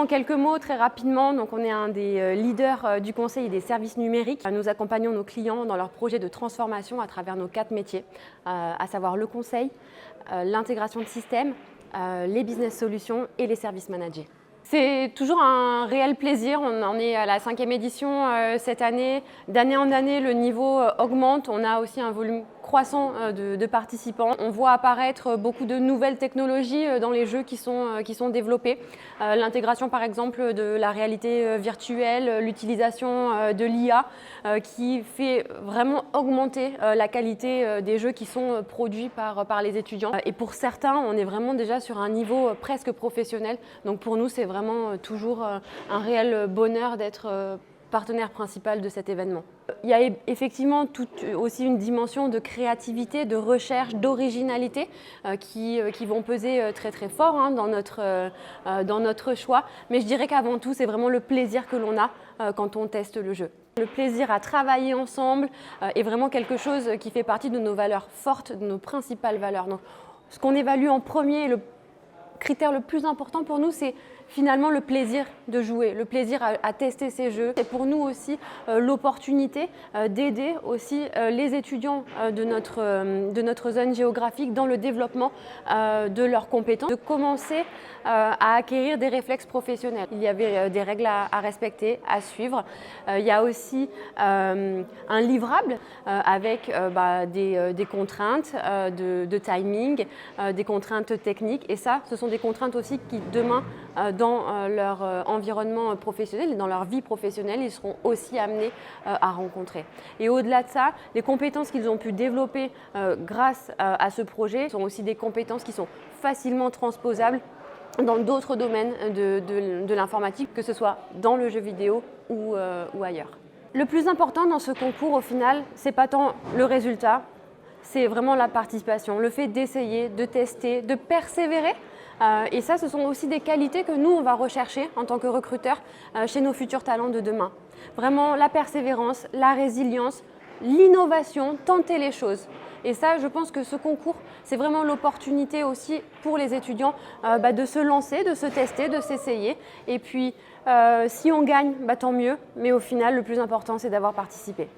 en quelques mots, très rapidement, donc on est un des leaders du conseil et des services numériques. Nous accompagnons nos clients dans leurs projets de transformation à travers nos 4 métiers, à savoir le conseil, l'intégration de systèmes, les business solutions et les services managés. C'est toujours un réel plaisir, on en est à la 5e édition cette année. D'année en année, le niveau augmente, on a aussi un volume croissant de participants. On voit apparaître beaucoup de nouvelles technologies dans les jeux qui sont développés. L'intégration par exemple de la réalité virtuelle, l'utilisation de l'IA qui fait vraiment augmenter la qualité des jeux qui sont produits par les étudiants. Et pour certains, on est vraiment déjà sur un niveau presque professionnel. Donc pour nous, c'est vraiment toujours un réel bonheur d'être partenaire principal de cet événement. Il y a effectivement aussi une dimension de créativité, de recherche, d'originalité qui vont peser très très fort dans notre choix. Mais je dirais qu'avant tout, c'est vraiment le plaisir que l'on a quand on teste le jeu. Le plaisir à travailler ensemble est vraiment quelque chose qui fait partie de nos valeurs fortes, de nos principales valeurs. Donc, ce qu'on évalue en premier, le critère le plus important pour nous, c'est finalement le plaisir de jouer, le plaisir à tester ces jeux. C'est pour nous aussi l'opportunité d'aider aussi les étudiants de notre zone géographique dans le développement de leurs compétences, de commencer à acquérir des réflexes professionnels. Il y avait des règles à respecter, à suivre. Il y a aussi un livrable avec des contraintes de timing, des contraintes techniques. Et ça, ce sont des contraintes aussi qui demain, dans leur environnement professionnel et dans leur vie professionnelle, ils seront aussi amenés à rencontrer. Et au-delà de ça, les compétences qu'ils ont pu développer grâce à ce projet sont aussi des compétences qui sont facilement transposables dans d'autres domaines de l'informatique, que ce soit dans le jeu vidéo ou ailleurs. Le plus important dans ce concours, au final, c'est pas tant le résultat, c'est vraiment la participation, le fait d'essayer, de tester, de persévérer. Et ça, ce sont aussi des qualités que nous, on va rechercher en tant que recruteurs chez nos futurs talents de demain. Vraiment la persévérance, la résilience, l'innovation, tenter les choses. Et ça, je pense que ce concours, c'est vraiment l'opportunité aussi pour les étudiants de se lancer, de se tester, de s'essayer. Et puis, si on gagne, tant mieux. Mais au final, le plus important, c'est d'avoir participé.